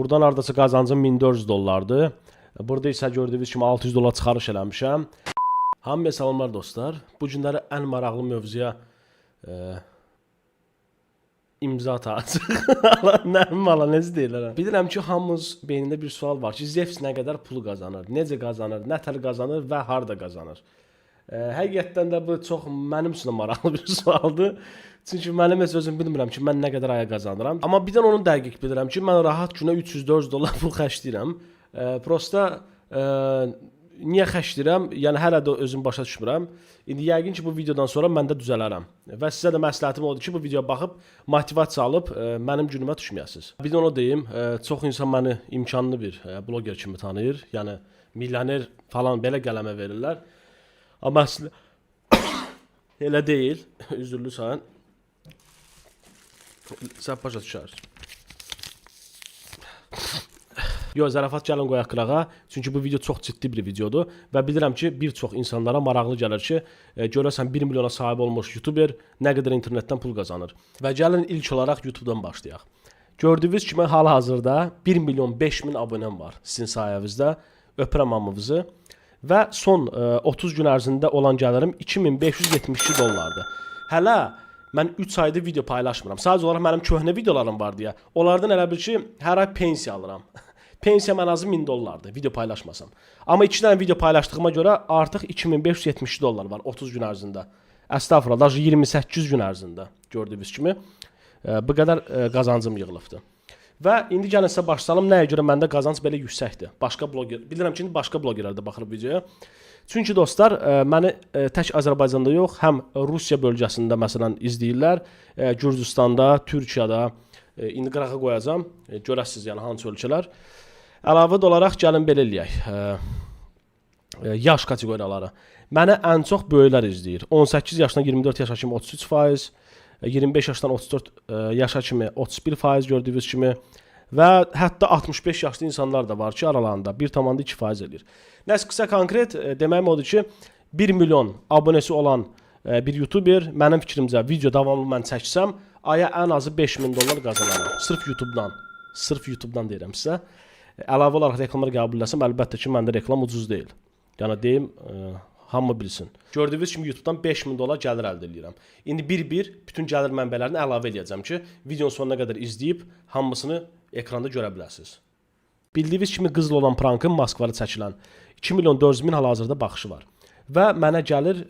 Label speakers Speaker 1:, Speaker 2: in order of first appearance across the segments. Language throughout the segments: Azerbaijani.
Speaker 1: Buradan hardasa qazancım 1400 dollardır. Burada isə gördüyünüz kimi 600 dollar çıxarış eləmişəm. Hamıya salamlar dostlar. Bu günləri ən maraqlı mövzuya imza atacaq. Necə deyirlər? Bilirəm ki, hamımız beynində bir sual var ki, Zevs nə qədər pul qazanır, necə qazanır, nə tər qazanır və harda qazanır? Həqiqətdən də bu çox mənim üçün maraqlı bir sualdır. Çünki mənim heç özüm bilmirəm ki, mən nə qədər aya qazanıram. Amma birdən onu dəqiq bilirəm ki, mən rahat günə 300-400 dollar pul xərcləyirəm. Prosta niyə xərcləyirəm? Yəni hələ də özüm başa düşmürəm. İndi yəqin ki, bu videodan sonra mən də düzələrəm. Və sizə də məsləhətim odur ki, bu videoya baxıb motivasiya alıb mənim günümə düşməyəsiniz. Bir də onu deyim, çox insan məni imkanlı bir bloger kimi tanıyır. Yəni milyoner falan belə qələmə verirlər. Amma əslində elə deyil. Üzürlüsən. Sən başa düşərsən. Yox, zarafat gəlin qoyaq qırağa. Çünki bu video çox ciddi bir videodur və bilirəm ki, bir çox insanlara maraqlı gəlir ki, görəsən 1 milyona sahib olmuş YouTuber nə qədər internetdən pul qazanır. Və gəlin ilk olaraq YouTube'dan başlayaq. Gördüyünüz kimi hal-hazırda 1 milyon 5 min abunəm var sizin sayənizdə. Öpürəm hamınızı. Və son 30 gün ərzində olan gəlirim 2572 dollardır. Hələ mən 3 aydır video paylaşmıram. Sadəcə olaraq mənim köhnə videolarım var deyə. Onlardan elə bil ki, hər ay pensiya alıram. Pensiyam ən azı 1000 dollardır video paylaşmasam. Amma 2 dənə video paylaşdığıma görə artıq 2572 dollar var 30 gün ərzində. Əstəğfurullah, daha 28 gün ərzində gördüyünüz kimi bu qədər qazancım yığılıbdır. Və indi gəlin sizə başlayalım nəyə görə məndə qazanc belə yüksəkdir. Bilirəm ki, başqa blogerlər də baxır videoya. Çünki dostlar, məni tək Azərbaycanda yox, həm Rusiya bölgəsində məsələn izləyirlər, Gürcüstanda, Türkiyədə, indi qırağa qoyacam, görəsiniz yəni hansı ölkələr. Əlavə olaraq gəlin belə eləyək, yaş kateqoriyaları. Mənə ən çox böyüklər izləyir. 18 yaşdan 24 yaşa kimi 33%, 25 yaşdan 34 yaşa kimi 31% gördüyünüz kimi və hətta 65 yaşlı insanlar da var ki, aralarında 1,2% eləyir. Nəsə qısa konkret deməyim odur ki, 1 milyon abunəsi olan bir YouTuber mənim fikrimcə video davamlı mən çəksəm, aya ən azı 5000 dollar qazanaram. Sırf YouTube'dan. Sırf YouTube'dan deyirəm sizə. Əlavə olaraq reklamları qəbul etsəm, əlbəttə ki, məndə reklam ucuz deyil. Yəni deyim, hamı bilsin. Gördüyünüz kimi YouTube'dan 5000 dollar gəlir əldə edirəm. İndi bir-bir bütün gəlir mənbələrini əlavə edəcəm ki, videonun sonuna qədər izləyib hamısını ekranda görə biləsiniz. Bildiyiniz kimi qızıl olan prankın Moskvada çəkilən 2 milyon 400 min hal-hazırda baxışı var. Və mənə gəlir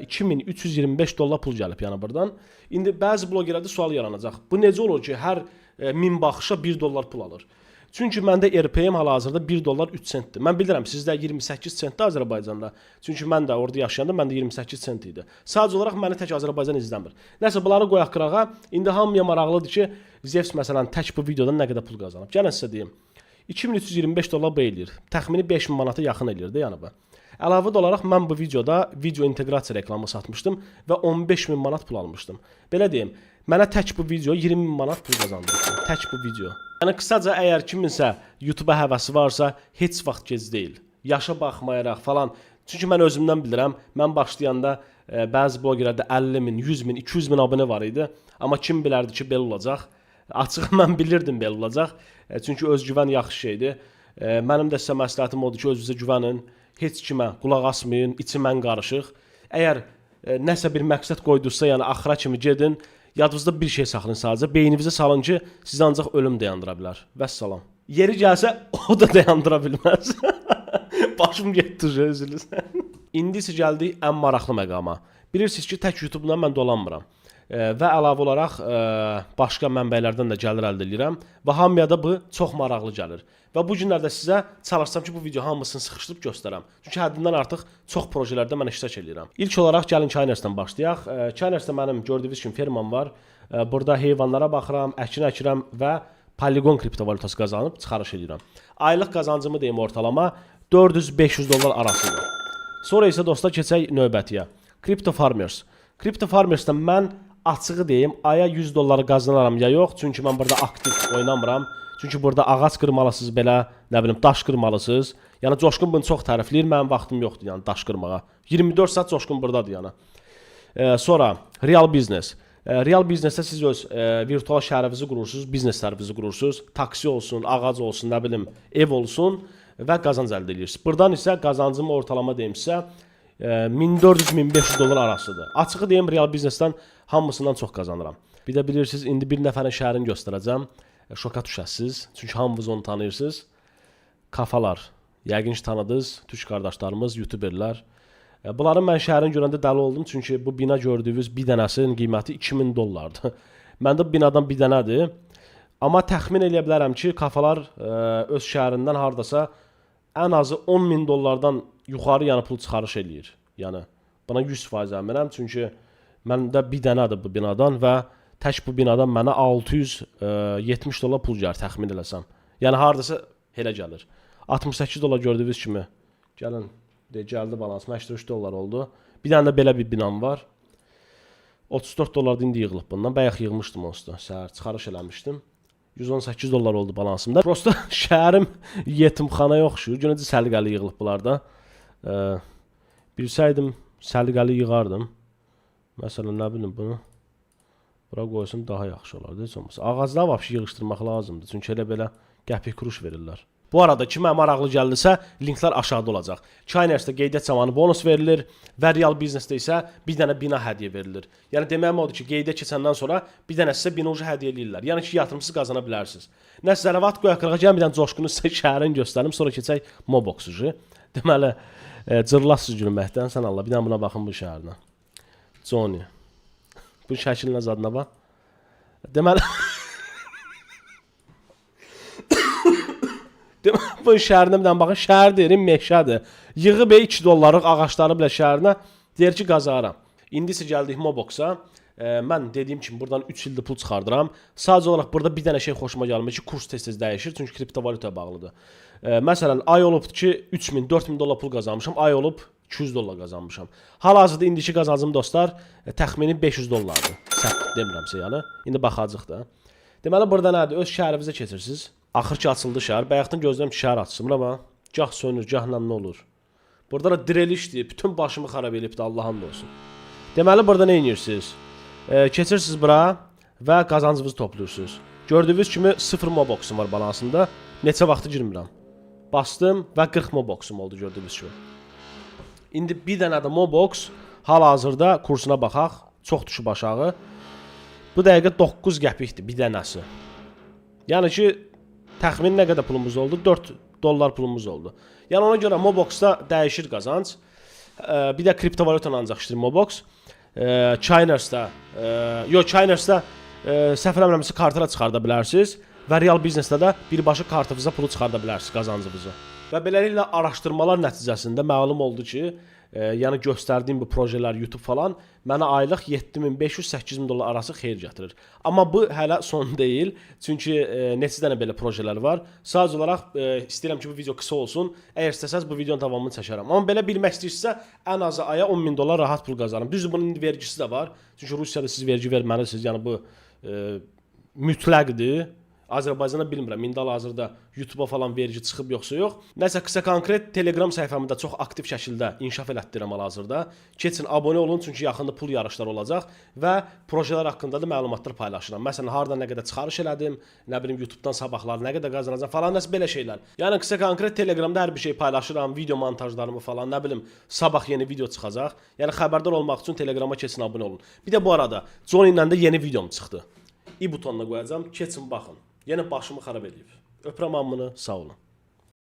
Speaker 1: 2325 dollar pul gəlib yəni buradan. İndi bəzi blogerlərdə sual yaranacaq. Bu necə olur ki, hər 1000 baxışa 1 dollar pul alır? Çünki məndə RPM hal-hazırda 1 dollar 3 sentdir. Mən bilirəm, sizdə 28 sentdir Azərbaycanda. Çünki mən də orada yaşayanda məndə 28 sent idi. Sadəcə olaraq məni tək Azərbaycan izləmir. Nəsə, bunları qoyaq qırağa. İndi hamıya maraqlıdır ki, Zevs məsələn tək bu videodan nə qədər pul qazanıb. Gəlin sizə deyim. 2325 dollar bu eləyir. Təxmini 5000 manata yaxın eləyir də yəni bu. Əlavə olaraq mən bu videoda video inteqrasiya reklamı satmışdım və 15000 manat pul almışdım. Belə deyim, mənə tək bu video 20000 manat pul qazandırdı. Tək bu video. Yəni qısaca əgər kiminsə YouTube-a həvəsi varsa, heç vaxt gec deyil. Yaşa baxmayaraq falan. Çünki mən özümdən bilirəm, mən başlayanda bəzi blogerlərdə 50 min, 100 min, 200 min abunə var idi. Amma kim bilərdi ki, belə olacaq? Açıq mən bilirdim belə olacaq. Çünki özgüvən yaxşı şeydir. Mənim də sizə məsləhətim odur ki, özünüzə güvənin. Heç kimə qulaq asmayın, içi mən qarışıq. Əgər nəsə bir məqsəd qoydursa, yəni axıra kimi gedin. Yadınızda bir şey saxlayın sadəcə. Beyninizə salın ki, sizi ancaq ölüm dayandıra bilər. Vəssalam. Yeri gəlsə, o da dayandıra bilməz. Başım getdi, üzülürsən. İndi isə gəldik ən maraqlı məqama. Bilirsiniz ki, tək YouTube-dan mən dolanmıram. Və əlavə olaraq başqa mənbələrdən də gəlir əldə edirəm. Və hamıya da bu çox maraqlı gəlir. Və bu günlərdə sizə çalışsam ki, bu video hamısını sıxışdırıb göstərəm. Çünki həddindən artıq çox projelərdə mən iştirak edirəm. İlk olaraq gəlin Çaynersdən başlayaq. Çaynersdə mənim gördüyünüz kimi fermam var. Burada heyvanlara baxıram, əkin əkirəm və Polygon kriptovalutası qazanıb çıxarış edirəm. Aylıq qazancımı deyim ortalama 400-500 dollar arasında. Sonra isə dostlar keçək növbətiyə. Crypto Farmers. Crypto Farmers'da mən açığı deyim, aya 100 dolları qazanaram ya yox. Çünki mən burada aktiv oynamıram. Çünki burada ağac qırmalısınız belə, nə bilim, daş qırmalısınız. Yəni Coşqun bunu çox tərifləyir, mənim vaxtım yoxdur yəni daş qırmağa. 24 saat Coşqun burdadır yəni. Sonra Real Business. Real biznesdə siz öz virtual şəhərinizi qurursunuz, bizneslərinizi qurursunuz, taksi olsun, ağac olsun, nə bilim, ev olsun və qazanc əldə edirsiniz. Burdan isə qazancım ortalama deyim sizə 1400-1500 dollar arasıdır. Açığı deyim, real biznesdən hamısından çox qazanıram. Bir də bilirsiniz, indi bir nəfərin şəhərini göstərəcəm. Şoka düşəsiniz, çünki hamınız onu tanıyırsınız. Kafalar, yəqin ki tanıdınız, türk qardaşlarımız, youtuberlər. Bunların mən şəhərini görəndə dəli oldum, çünki bu bina gördüyünüz bir dənəsinin qiyməti 2000 dollardır. Məndə bu binadan bir dənədir. Amma təxmin eləyə bilərəm ki, kafalar öz şəhərindən hardasa ən azı 10.000 dollardan yuxarı yəni pul çıxarış eləyir. Yəni buna 100% əminəm, çünki məndə bir dənədir bu binadan və tək bu binadan mənə 670 dollar pul gəlir təxmin eləsəm. Yəni hardasa elə gəlir. 68 dollar gördüyünüz kimi. Gəlin, gəldi balans 83 dollar oldu. Bir dənə də belə bir binam var. 34 dollar da indi yığılıb bundan. Bayaq yığmışdım onsuz da. Səhər çıxarış eləmişdim. 118 dollar oldu balansımda. Prosta şəhərim yetimxanaya oxşuyur. Günəcə səliqəli yığılıb bunlarda. Bilsəydim səliqəli yığardım. Məsələn, nə bilim bunu. Bura qoysam daha yaxşı olardı. Heç olmasa. Ağacları vəbşi yığışdırmaq lazımdır. Çünki elə belə qəpik kuruş verirlər. Bu arada kimə maraqlı gəldisə, linklər aşağıda olacaq. Çaynersdə qeydiyyat zamanı bonus verilir və real biznesdə isə bir dənə bina hədiyyə verilir. Yəni deməyim odur ki, qeydiyyat keçəndən sonra bir dənə sizə bina hədiyyə eləyirlər. Yəni ki, yatırımsız qazana bilərsiniz. Nəsə zərəvat qoyaqlığa gəlin, bir dənə coşqunu sizə şəhərini göstərim, sonra keçək Mobox-u. Deməli, cırlasız gülməkdən, sən Allah, bir dənə buna baxın bu şəhərinə. Johnny. Bu şəkilin zadına bax. Deməli, bu şəhərinə bir dənə baxın, şəhər deyirəm, meşədir. Yığıb 2 dollarlıq ağaçları bilə şəhərinə deyir ki, qazaram. İndi isə gəldik Mobox-a. Mən dediyim kimi buradan 3 ildir pul çıxardıram. Sadəcə olaraq burada bir dənə şey xoşuma gəlmir ki, kurs tez-tez dəyişir, çünki kriptovalyutaya bağlıdır. Məsələn, ay olubdur ki, 3000-4000 dollar pul qazanmışam, ay olub 200 dollar qazanmışam. Hal-hazırda indiki qazancım dostlar təxmini 500 dollardır. Səhv demirəmsə yəni. İndi baxacağıq da. Deməli burada nədir? Öz şəhərinizə keçirsiniz. Axır ki açıldı şəhər. Bayaqdan gözləyirəm ki, şəhər açılsın. Buna bax. Gah sönür, gah nə olur. Burada da dirilişdir. Bütün başımı xarab elibdi, Allah'ın olsun. Deməli burada nə edirsiniz? Keçirsiniz bura və qazancınızı toplayırsınız. Gördüyünüz kimi 0 Mobox'um var balansında. Neçə vaxtı girmirəm. Bastım və 40 Mobox'um oldu gördüyünüz kimi. İndi bir dənə də Mobox hal-hazırda kursuna baxaq. Çox düşüb aşağı. Bu dəqiqə 9 qəpikdir bir dənəsi. Yəni ki, təxmin nə qədər pulumuz oldu? 4 dollar pulumuz oldu. Yəni ona görə Mobox-da dəyişir qazanc. Bir də kriptovalyutanı ancaq işləyir Mobox. Çaynersdə səhv eləmirəmsə kartlara çıxarda bilərsiniz və real biznesdə də birbaşa kartınıza pulu çıxarda bilərsiniz qazancınızı. Və beləliklə araşdırmalar nəticəsində məlum oldu ki, yəni göstərdiyim bu projelər YouTube falan mənə aylıq 7500-8000 dollar arası xeyir gətirir. Amma bu hələ son deyil. Çünki neçə dənə belə projelər var. Sadəcə olaraq istəyirəm ki, bu video qısa olsun. Əgər istəsəz bu videonun davamını çəkərəm. Amma belə bilmək istəyirsinizsə ən azı aya 10.000 dollar rahat pul qazanırım. Düzdür, bunun indi vergisi də var. Çünki Rusiyada siz vergi verməlisiniz. Yəni bu mütləqdir. Azərbaycanda bilmirəm, indi hal-hazırda YouTube-a falan vergi çıxıb yoxsa yox. Nəsə qısa konkret Telegram səhifəmdə çox aktiv şəkildə inkişaf elətdirirəm hal-hazırda. Keçin, abunə olun, çünki yaxında pul yarışları olacaq və projelər haqqında da məlumatlar paylaşıram. Məsələn, hardan nə qədər çıxarış elədim, nə bilim YouTube-dan sabahlar nə qədər qazanacağam falan, nəsə belə şeylər. Yəni qısa konkret Telegramda hər bir şey paylaşıram, video montajlarımı falan, nə bilim, sabah yeni video çıxacaq. Yəni xəbərdar olmaq üçün Telegrama keçin, abunə olun. Bir də bu arada Johnny ilə də yeni videom çıxdı. i butonuna qoyacağam, keçin baxın. Yenə başımı xarab edib. Öpürəm hamını, sağ olun.